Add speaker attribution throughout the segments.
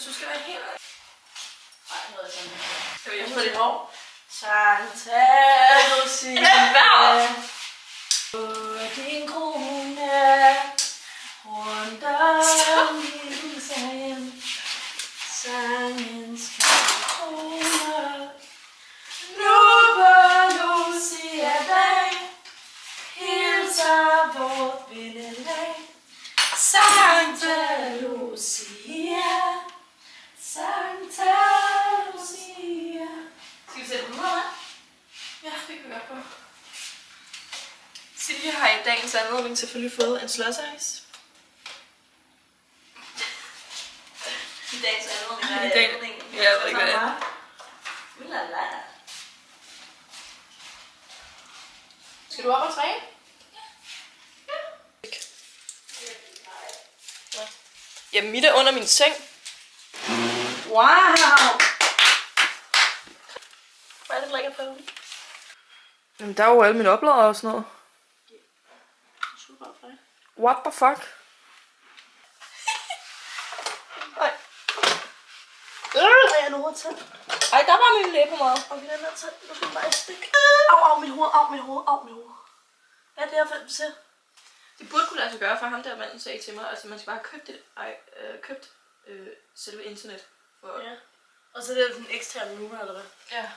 Speaker 1: Hvis du skal være helt... Nej, noget sådan. Kan vi hjælpe på dit hår?
Speaker 2: Santa Lucia, på din krone, rundt om Jerusalem, sangen skal tone. Nu på Lucia-dag, hilser vort vindelag. Santa Lucia, Santa Lucia.
Speaker 1: Skal vi sætte den ud?
Speaker 2: Ja, det kan vi godt prøve. Silje har i dagens anledning selvfølgelig fået en slåsejs.
Speaker 1: I dagens anledning.
Speaker 2: I dag. Ja, jeg ved ikke, hvad det er.
Speaker 1: Ulala.
Speaker 2: Skal du op og træne? Ja. Jamen, mit er under min seng.
Speaker 1: Wow!
Speaker 2: Hvad er det, der ligger på? Jamen, der er jo alle mine opladere og sådan noget.
Speaker 1: Super fred.
Speaker 2: What the fuck? Ej.
Speaker 1: Er jeg nu tæt?
Speaker 2: Ej, der var min læbe meget.
Speaker 1: Okay, den er tæt. Nu skal den bare stikke. Au, mit hoved, au, mit hoved. Hvad er det her for at se?
Speaker 2: Det burde kunne lade sig gøre, for ham der manden sagde til mig, altså man skal bare have købt selve internet. For...
Speaker 1: Ja. Og så er det sådan en ekstern router, eller hvad?
Speaker 2: Ja.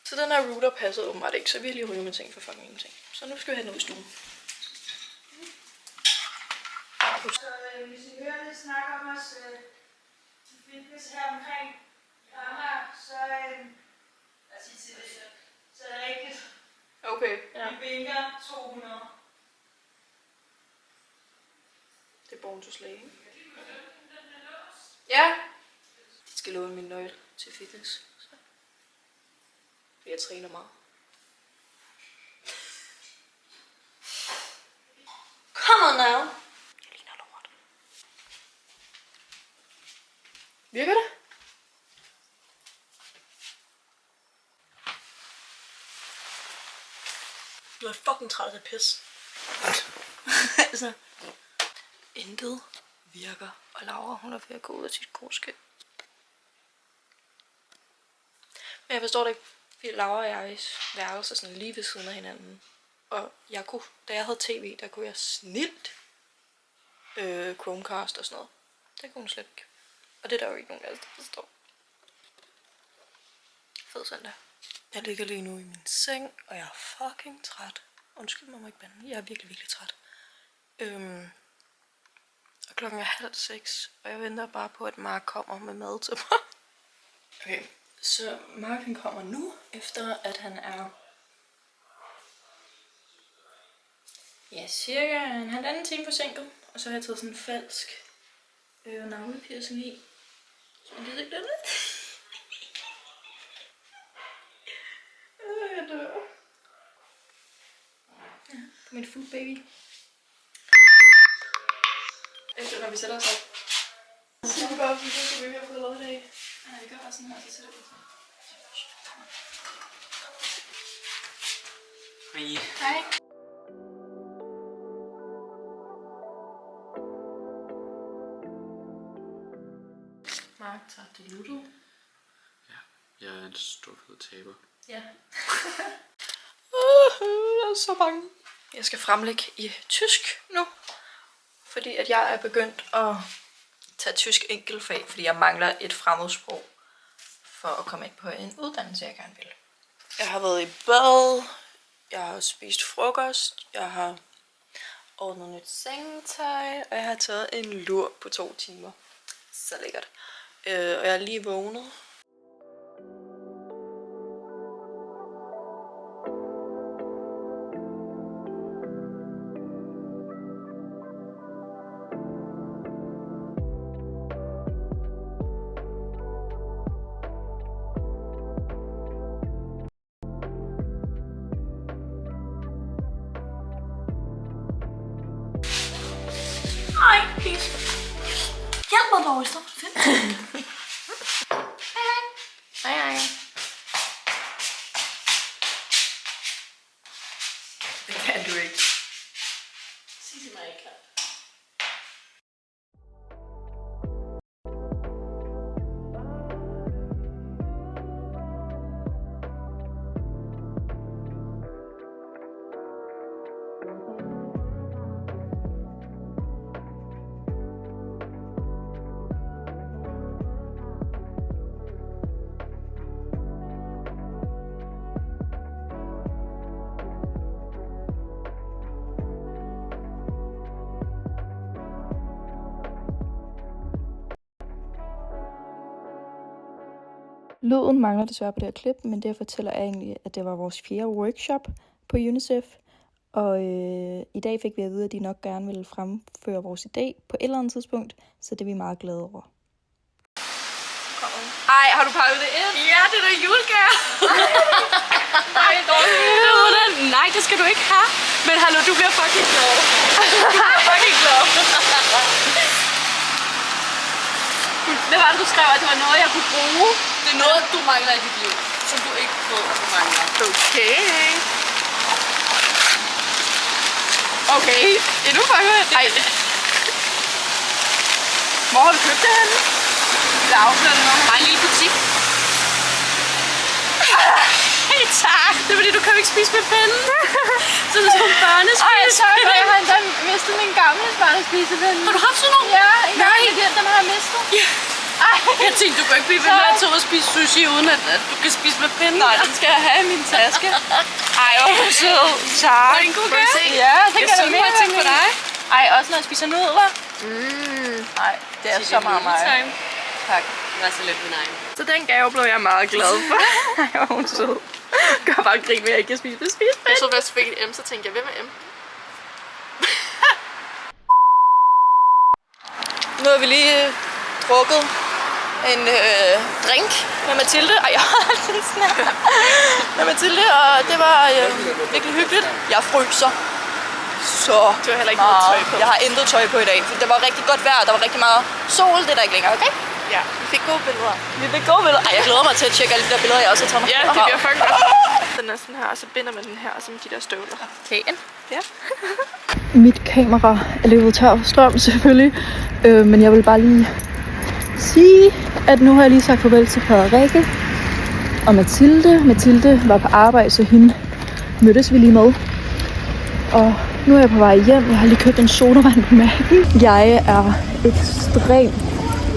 Speaker 2: Så den her router passede åbenbart ikke, så vi har lige rykket med ting for fucking ingenting. Så nu skal vi have den ud i stuen.
Speaker 3: Så hvis I hører lidt snak om os til fitness her omkring Amager, så lad os sige til det, så er det rigtigt.
Speaker 2: Okay, ja.
Speaker 3: Vi bænker 200.
Speaker 2: Det er born to slay, ikke? Ja. De skal låne min nøgle til fitness. Så. Jeg træner meget.
Speaker 1: Come on now!
Speaker 2: Jeg ligner lort. Virker det?
Speaker 1: Du er fucking træt af pis.
Speaker 2: Altså. Intet virker, og Laura hun er ved at gå ud af sit korskab. Men jeg forstår det ikke, fordi Laura og jeg værelser sådan lige ved siden af hinanden. Og jeg kunne, da jeg havde tv, der kunne jeg snilt Chromecast og sådan noget. Det kunne hun slet ikke. Og det er der jo ikke nogen af os, der forstår. Fed søndag. Jeg ligger lige nu i min seng, og jeg er fucking træt. Undskyld mig, må ikke bande. Jeg er virkelig, virkelig træt. Og klokken er 5:30, og jeg venter bare på, at Mark kommer med mad til mig. Okay, så Mark han kommer nu, efter at han er... Ja, cirka en halvanden time forsinket. Og så har jeg taget sådan en falsk navlepiercing i. Så man kan se det lidt. Jeg dør. Ja, på min fuld baby. Efter når vi sætter os op. Så vi bare, fordi det skal vi have fået lov i dag. Nej, vi gør bare sådan her, så sætter vi os.
Speaker 4: Hej.
Speaker 2: Hej. Mark tager det ludo.
Speaker 4: Ja, jeg er en stor fed taber.
Speaker 2: Ja. Jeg er så bange. Jeg skal fremlægge i tysk nu. Fordi at jeg er begyndt at tage tysk enkeltfag, fordi jeg mangler et fremmedsprog for at komme ind på en uddannelse, jeg gerne vil. Jeg har været i bad, jeg har spist frokost, jeg har ordnet nyt sengetøj, og jeg har taget en lur på 2 timer. Så lækkert. Og jeg er lige vågnet.
Speaker 1: Ej, pis. Hjælp mig dog, stop.
Speaker 2: Hej. Det kan du ikke.
Speaker 1: Sig til mig, ikke klart.
Speaker 2: Lyden mangler desværre på det her klip, men det fortæller egentlig, at det var vores 4. workshop på UNICEF. Og i dag fik vi at vide, at de nok gerne ville fremføre vores idé på et eller andet tidspunkt, så det er vi meget glade over. Ej, har du pakket det ind?
Speaker 5: Ja, det er da julegave. Nej, det skal du ikke have. Men hallo, du bliver fucking glad. Du bliver fucking glad. Hvad var det, du skrev, at det var noget, jeg kunne bruge?
Speaker 6: Det er noget, du mangler i dit liv, som du ikke ved, at du mangler.
Speaker 5: Okay. Okay, endnu fucker. Ej. Hvor har du købt det henne? Det er afsløret noget. Bare en lille butik. Hey, tak. Det er fordi, du kan jo ikke spise med pinden. Så det er sådan en børnespise. Ej, tak. Jeg har endda mistet min gamle børnespisepinde. Har du haft sådan nogle? Ja, nej. Den har jeg mistet. Ja. Ej. Jeg tænkte, du kan ikke blive ved med at tage ud og spise sushi, uden at du kan spise med pinden. Nej, den skal jeg have i min taske. Ej, hvor er du sød. Tak. Er det en god gave? Ja, det kan jeg mere tænke på dig. Ej, også når jeg spiser nudler. Nej, det er så meget mig. Tak.
Speaker 6: Det var så lidt min egen.
Speaker 5: Så den gave blev jeg meget glad for. Ej, hvor er hun sød. Gør bare grin med, at jeg ikke kan spise med spisepind.
Speaker 6: Jeg så først fik et M, så tænkte jeg, hvem er M?
Speaker 2: Nu har vi lige drukket en drink med Mathilde. Ej, jeg har altid snart. Med Mathilde, og det var virkelig hyggeligt. Jeg fryser så
Speaker 5: Du har heller ikke noget tøj på.
Speaker 2: Jeg har intet tøj på i dag, for det var rigtig godt vejr, der var rigtig meget sol, det er der ikke længere, okay?
Speaker 5: Ja, vi fik gode billeder.
Speaker 2: Vi fik gode billeder. Ej, jeg glæder mig til at tjekke alle de der billeder, jeg også har taget mig.
Speaker 5: Ja, det bliver fucking godt. Den er sådan her, og så binder man den her, som de der støvler.
Speaker 2: Pæn.
Speaker 5: Ja.
Speaker 2: Mit kamera er løbet tør for strøm, selvfølgelig. Men jeg vil bare lige sige, at nu har jeg lige sagt farvel til Frederikke og Mathilde. Mathilde var på arbejde, så hende mødtes vi lige med. Og nu er jeg på vej hjem. Jeg har lige købt en sodavand på mærken. Jeg er ekstremt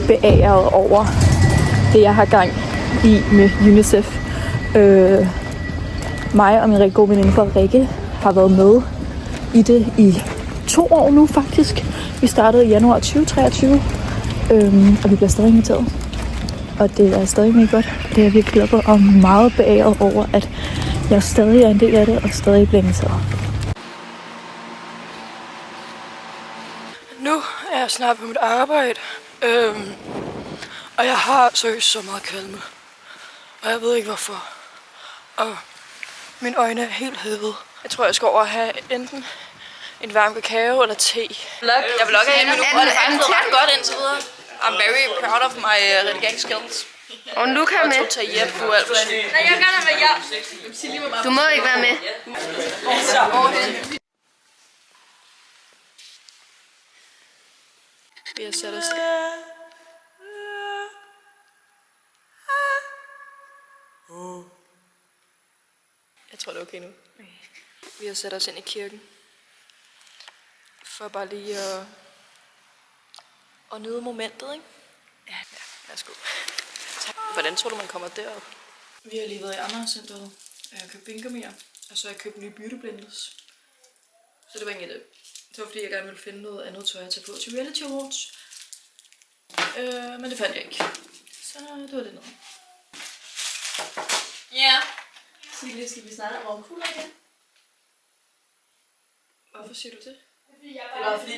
Speaker 2: beæret over det, jeg har gang i med UNICEF. Mig og min rigtig gode veninde Frederikke har været med i det i 2 år nu faktisk. Vi startede i januar 2023, og vi bliver stadig inviteret. Og det er stadig mega godt. Det er jeg virkelig glad for, og meget beæret over, at jeg stadig er en del af det, og stadig bliver inviteret.
Speaker 5: Nu er jeg snart på mit arbejde, og jeg har seriøst så meget kvalme. Og jeg ved ikke hvorfor. Og mine øjne er helt hævet. Jeg tror, jeg skal over og have enten en varm kakao eller te.
Speaker 2: Jeg vlogger i 1 minut, og det er faktisk ret godt indtil videre. I'm very proud of my redigering skills.
Speaker 6: Og nu kan jeg med.
Speaker 2: Og tage hjem på alt for sygt.
Speaker 5: Nej, jeg vil gerne være med.
Speaker 6: Du må ikke være med.
Speaker 2: Vi har sat os... Jeg tror, det er okay nu. Vi har sat os ind i kirken. For bare lige at nyde momentet, ikke? Ja, værsgo. Hvordan tror du, man kommer derop? Vi har lige været i Amagercenteret. Jeg har købt Vinkermere, og så har jeg købt nye beautyblenders. Så det var egentlig det. Det var fordi, jeg gerne ville finde noget andet tøj at tage på til reality awards. Men det fandt jeg ikke. Så det var det noget.
Speaker 1: Ja. Silje, skal vi snakke om romkugler igen?
Speaker 2: Hvorfor siger du det?
Speaker 1: Det var fordi,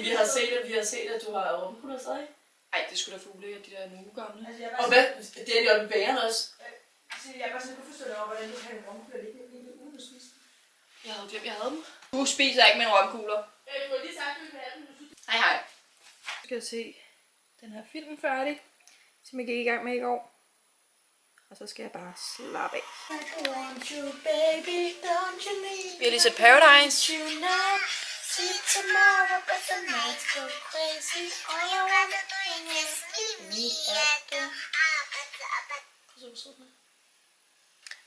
Speaker 1: vi har set, at du har romkugler stadig.
Speaker 2: Ej, det skulle da for ulækkert, de der er nu gamle.
Speaker 1: Altså, og hvad? Det er jo med bageren også. Jeg er bare sådan, kunne forstå dig over, hvordan du kan have en romkugler lige uden at spise.
Speaker 2: Jeg havde glemt, jeg havde dem. Du spiser ikke med en romkugler.
Speaker 1: Du har lige sagt, at du vil have dem.
Speaker 2: Hej hej.
Speaker 5: Jeg skal se den her film færdig, som jeg gik i gang med i går. Og så skal jeg bare slappe af.
Speaker 2: Vi har lige set Paradise.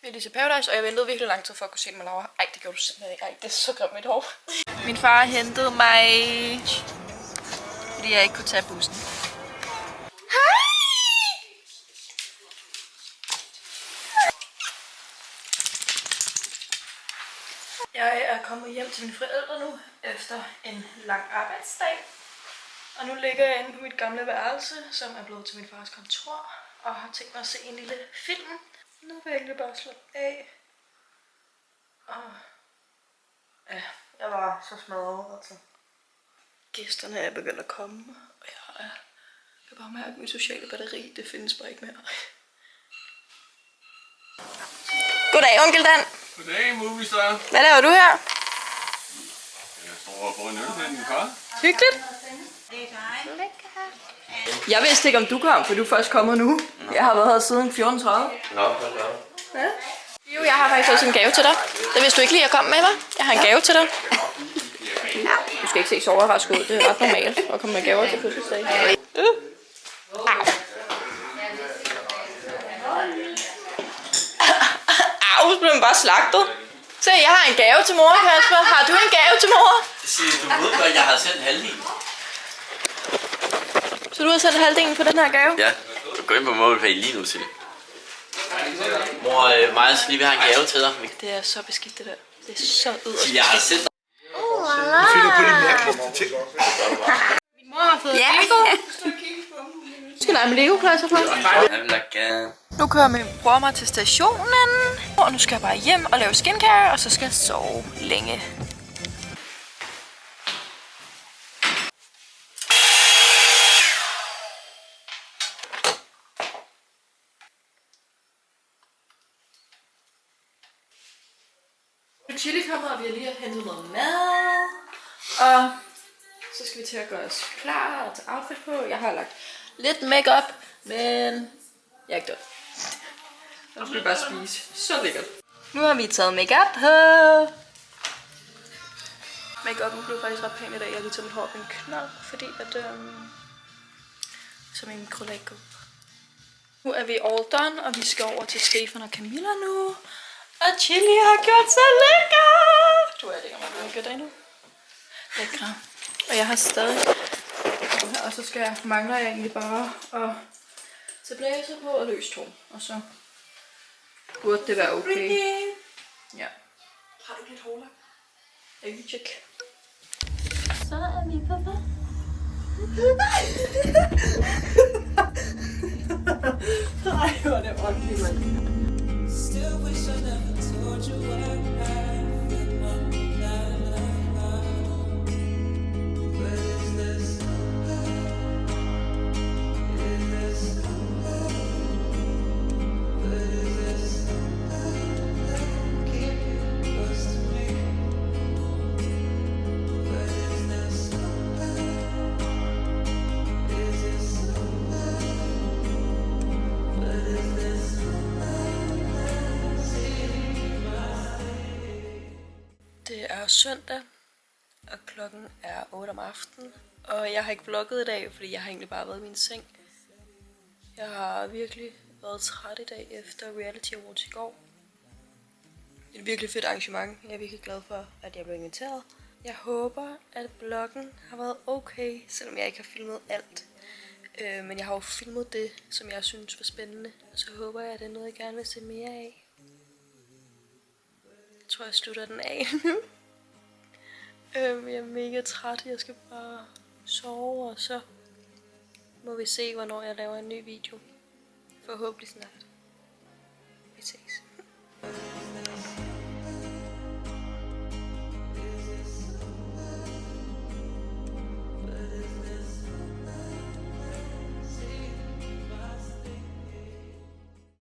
Speaker 2: Vi har lige set Paradise, og jeg ventede virkelig lang tid for at kunne se den med Laura. Ej, det gjorde du simpelthen ikke. Ej, det er så grimt mit hår. Min far hentede mig, fordi jeg ikke kunne tage bussen. Jeg er kommet hjem til mine forældre nu, efter en lang arbejdsdag. Og nu ligger jeg inde på mit gamle værelse, som er blevet til min fars kontor, og har tænkt mig at se en lille film. Nu vil jeg egentlig bare slappe af. Og ja, jeg var så smadret, altså. Gæsterne er begyndt at komme, og jeg kan bare mærke, at mit sociale batteri, det findes bare ikke mere. Goddag, onkel Dan.
Speaker 7: Goddag, Movistar.
Speaker 2: Hvad laver du her?
Speaker 7: Jeg står og får en øl med den kaffe.
Speaker 2: Hyggeligt. Jeg vidste ikke, om du kom, for du er først kommet nu. Jeg har været her siden 14.30.
Speaker 7: Nå,
Speaker 2: Ja. Jo, jeg har faktisk også en gave til dig. Det vidste du ikke lige, at jeg kom med, hva'? Jeg har en gave til dig. Du skal ikke se så overrasket ud. Det er ret normalt at komme med gaver til fødselsdag. Au, så blev man bare slagtet. Se, jeg har en gave til mor, Kasper. Har du en gave til mor?
Speaker 8: Du ved godt, jeg har sendt halvdelen.
Speaker 2: Så du har sendt halvdelen for den her gave?
Speaker 8: Ja, du går ind på MobilePay lige nu til det. Mor, mig og Sli, vi har en gave til dig.
Speaker 2: Det er så beskidt, det der. Det er så yderst.
Speaker 8: Jeg har sendt dig.
Speaker 7: Du finder på de mærkeligste ting.
Speaker 5: Min mor har fået Lego.
Speaker 2: Du skal lege med Lego-klodser på.
Speaker 8: Jeg vil da gerne.
Speaker 2: Nu kører min bror mig til stationen. Og nu skal jeg bare hjem og lave skincare, og så skal jeg sove længe. Chili kommer, og vi har lige hentet noget mad. Og så skal vi til at gøre os klar og tage outfit på. Jeg har lagt lidt makeup, men jeg er ikke død. Nu skal vi bare spise. Så lækkert. Nu har vi taget makeup på. Makeupen blev faktisk ret pæn i dag. Jeg har lige taget mit hår på en knold, fordi at så min krøller ikke går. Nu er vi all done, og vi skal over til Stefan og Camilla nu. Og Chili har gjort så lækker! Du er det, om jeg gør det endnu. Lækre. Og jeg har stadig... Og så mangler jeg egentlig bare at tage blæser på og løs tår. Og så burde det være okay. Ja.
Speaker 1: Har du lidt hårlak?
Speaker 2: Jeg vil tjekke.
Speaker 5: Så er vi på vej.
Speaker 1: Nej, hvor er det ordentligt, mand.
Speaker 2: Det er søndag, og klokken er 8 om aftenen. Og jeg har ikke vlogget i dag, fordi jeg har egentlig bare været i min seng. Jeg har virkelig været træt i dag efter Reality Awards i går. Et virkelig fedt arrangement. Jeg er virkelig glad for, at jeg blev inviteret. Jeg håber, at vloggen har været okay, selvom jeg ikke har filmet alt. Men jeg har jo filmet det, som jeg synes var spændende. Og så håber jeg, at det er noget, jeg gerne vil se mere af. Jeg tror, jeg slutter den af nu. Jeg er mega træt. Jeg skal bare sove, og så må vi se, hvornår jeg laver en ny video. Forhåbentlig snart. Vi ses.